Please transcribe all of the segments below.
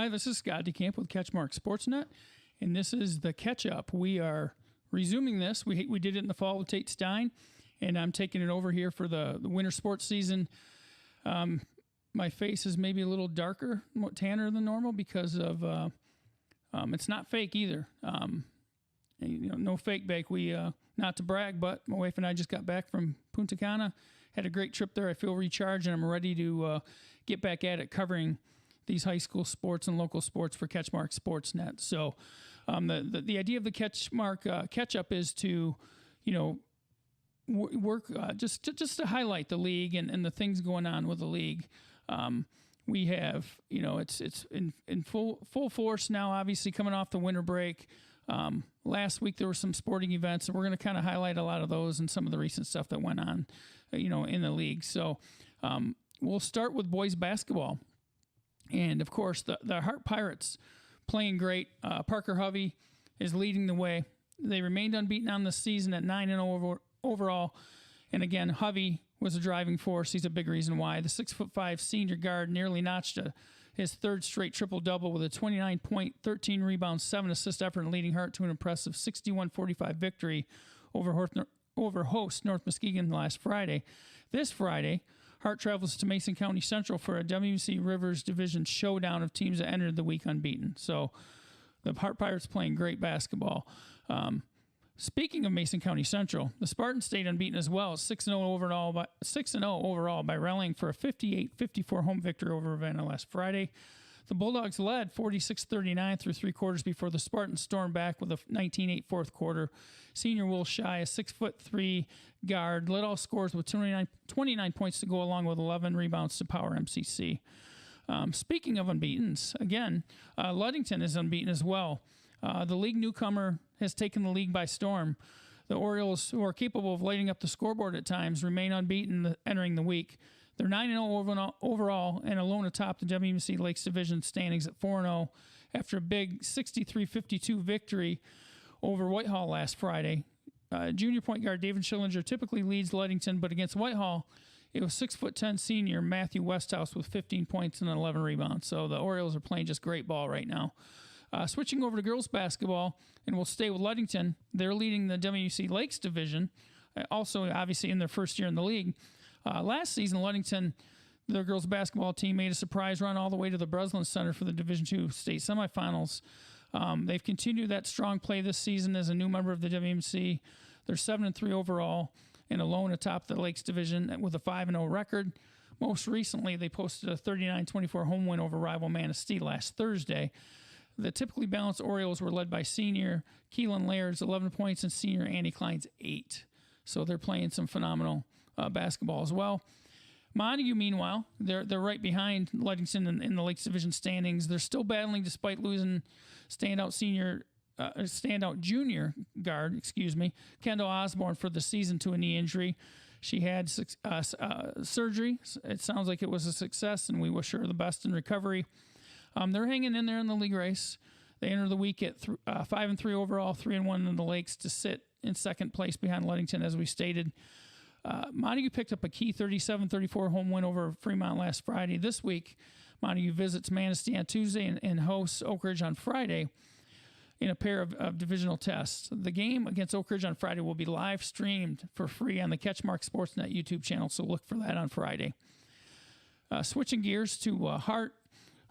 Hi, this is Scott Decamp with CatchMark SportsNet, and this is the catch-up. We are resuming this. We did it in the fall with Tate Stein, and I'm taking it over here for the winter sports season. My face is maybe a little darker, more tanner than normal because of it's not fake either. No fake bake. We not to brag, but my wife and I just got back from Punta Cana. Had a great trip there. I feel recharged, and I'm ready to get back at it covering these high school sports and local sports for CatchMark SportsNet. So the idea of the CatchMark catch-up is to, work just to highlight the league and the things going on with the league. We have, it's in full force now, obviously coming off the winter break. Last week there were some sporting events, and we're going to kind of highlight a lot of those and some of the recent stuff that went on, in the league. So we'll start with boys basketball. And, of course, the Hart Pirates playing great. Parker Hovey is leading the way. They remained unbeaten on the season at 9-0 overall. And, again, Hovey was a driving force. He's a big reason why. The 6'5" senior guard nearly notched his third straight triple-double with a 29-point, 13 rebounds, 7 assist effort, and leading Hart to an impressive 61-45 victory over host North Muskegon last Friday. This Friday, Hart travels to Mason County Central for a WMC Rivers Division showdown of teams that entered the week unbeaten. So the Hart Pirates playing great basketball. Speaking of Mason County Central, the Spartans stayed unbeaten as well, 6-0 overall by rallying for a 58-54 home victory over Ravenna last Friday. The Bulldogs led 46-39 through three quarters before the Spartans stormed back with a 19-8 fourth quarter. Senior Will Shy, a 6'3" guard, led all scores with 29 points to go, along with 11 rebounds to power MCC. Speaking of unbeatens, again, Ludington is unbeaten as well. The league newcomer has taken the league by storm. The Orioles, who are capable of lighting up the scoreboard at times, remain unbeaten entering the week. They're 9-0 overall and alone atop the WMC Lakes Division standings at 4-0 after a big 63-52 victory over Whitehall last Friday. Junior point guard David Schillinger typically leads Ludington, but against Whitehall, it was 6'10" senior Matthew Westhouse with 15 points and 11 rebounds. So the Orioles are playing just great ball right now. Switching over to girls basketball, and we'll stay with Ludington. They're leading the WMC Lakes Division, also obviously in their first year in the league. Last season, Ludington, their girls basketball team, made a surprise run all the way to the Breslin Center for the Division II state semifinals. They've continued that strong play this season as a new member of the WMC. They're 7-3 overall and alone atop the Lakes Division with a 5-0 record. Most recently, they posted a 39-24 home win over rival Manistee last Thursday. The typically balanced Orioles were led by senior Keelan Laird's 11 points and senior Andy Klein's 8. So they're playing some phenomenal basketball as well. Montague, meanwhile, they're right behind Ludington in the Lakes Division standings. They're still battling despite losing standout junior guard, Kendall Osborne for the season to a knee injury. She had surgery. It sounds like it was a success, and we wish her the best in recovery. They're hanging in there in the league race. They enter the week at 5-3 overall, 3-1 in the Lakes to sit in second place behind Ludington, as we stated. Montague picked up a key 37-34 home win over Fremont last Friday. This week, Montague visits Manistee on Tuesday and hosts Oak Ridge on Friday in a pair of divisional tests. The game against Oak Ridge on Friday will be live streamed for free on the CatchMark SportsNet YouTube channel, so look for that on Friday. Switching gears to Hart.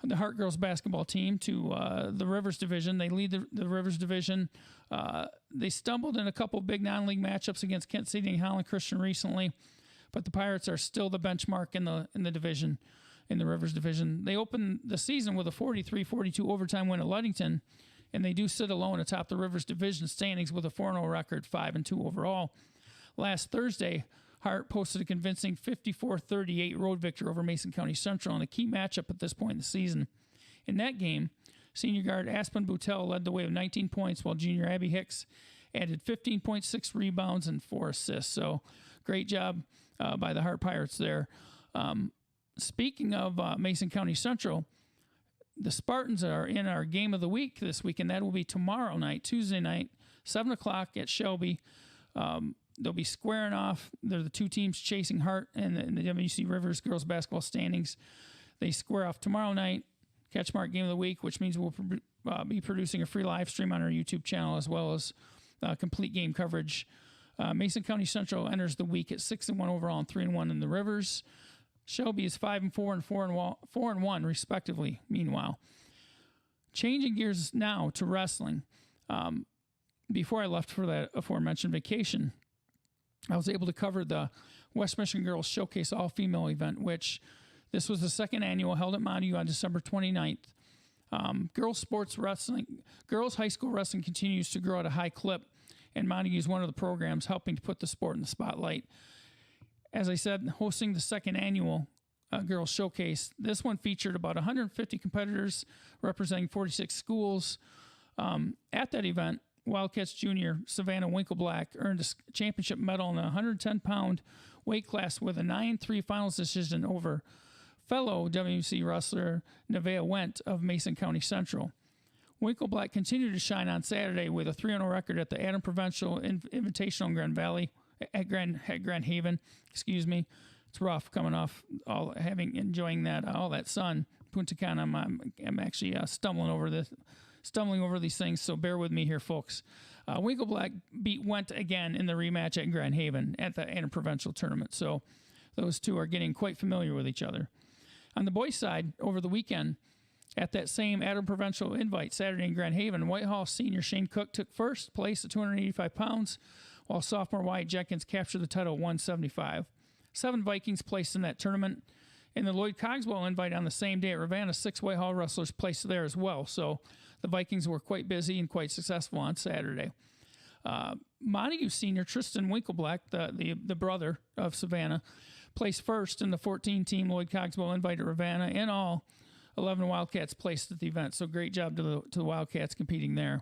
The Hart girls basketball team to the Rivers Division. They lead the Rivers Division. They stumbled in a couple big non-league matchups against Kent City and Holland Christian recently, but the Pirates are still the benchmark in the division, in the Rivers Division. They opened the season with a 43-42 overtime win at Ludington, and they do sit alone atop the Rivers Division standings with a 4-0 record, 5-2 overall. Last Thursday, Hart posted a convincing 54-38 road victory over Mason County Central in a key matchup at this point in the season. In that game, senior guard Aspen Boutel led the way with 19 points, while junior Abby Hicks added 15.6 rebounds and 4 assists. So great job by the Hart Pirates there. Speaking of Mason County Central, the Spartans are in our game of the week this week, and that will be tomorrow night, Tuesday night, 7 o'clock at Shelby. They'll be squaring off. They're the two teams chasing Hart in the WC Rivers girls basketball standings. They square off tomorrow night. CatchMark Game of the Week, which means we'll be producing a free live stream on our YouTube channel as well as complete game coverage. Mason County Central enters the week at 6-1 overall and 3-1 in the Rivers. Shelby is 5-4 and 4-1 respectively. Meanwhile, changing gears now to wrestling. Before I left for that aforementioned vacation, I was able to cover the West Michigan Girls Showcase All-Female event, which this was the second annual held at Montague on December 29th. Girls high school wrestling continues to grow at a high clip, and Montague is one of the programs helping to put the sport in the spotlight. As I said, hosting the second annual Girls Showcase, this one featured about 150 competitors representing 46 schools. At that event, Wildcats junior Savannah Winkleblack earned a championship medal in the 110-pound weight class with a 9-3 finals decision over fellow WMC wrestler Nevaeh Went of Mason County Central. Winkleblack continued to shine on Saturday with a 3-0 record at the Adam Provincial Invitational in Grand Haven. Excuse me. It's rough coming off enjoying that all that sun. Punta Cana. I'm actually stumbling over these things, so bear with me here, folks. Winkleblack beat Went again in the rematch at Grand Haven at the Adam Provincial tournament. So those two are getting quite familiar with each other. On the boys' side, over the weekend, at that same Adam Provincial invite Saturday in Grand Haven, Whitehall senior Shane Cook took first place at 285 pounds, while sophomore Wyatt Jenkins captured the title at 175. 7 Vikings placed in that tournament. In the Lloyd Cogswell invite on the same day at Ravenna, 6 Whitehall wrestlers placed there as well. So the Vikings were quite busy and quite successful on Saturday. Montague senior Tristan Winkleblack, the brother of Savannah, placed first in the 14-team Lloyd Cogswell invite at Ravenna. In all, 11 Wildcats placed at the event. So great job to the Wildcats competing there.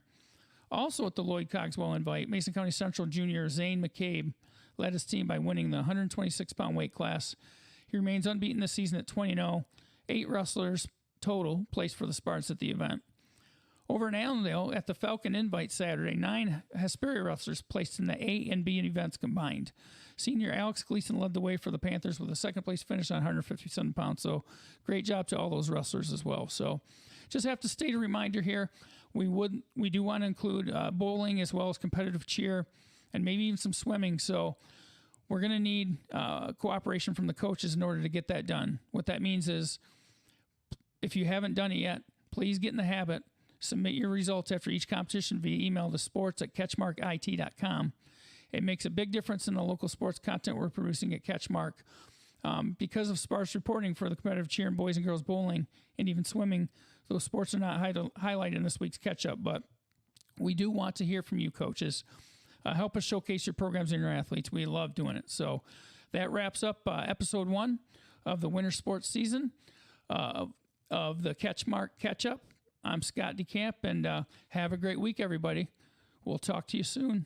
Also at the Lloyd Cogswell invite, Mason County Central junior Zane McCabe led his team by winning the 126-pound weight class. He remains unbeaten this season at 20-0. 8 wrestlers total placed for the Spartans at the event. Over in Allendale, at the Falcon Invite Saturday, 9 Hesperia wrestlers placed in the A and B events combined. Senior Alex Gleason led the way for the Panthers with a second-place finish on 157 pounds. So great job to all those wrestlers as well. So just have to state a reminder here. We do want to include bowling as well as competitive cheer and maybe even some swimming. So we're going to need cooperation from the coaches in order to get that done. What that means is if you haven't done it yet, please get in the habit. Submit your results after each competition via email to sports@catchmarkit.com. It makes a big difference in the local sports content we're producing at CatchMark. Because of sparse reporting for the competitive cheer and boys and girls bowling and even swimming, those sports are not highlighted in this week's catch-up, but we do want to hear from you, coaches. Help us showcase your programs and your athletes. We love doing it. So that wraps up episode 1 of the winter sports season of the CatchMark Catch-Up. I'm Scott Decamp, and have a great week, everybody. We'll talk to you soon.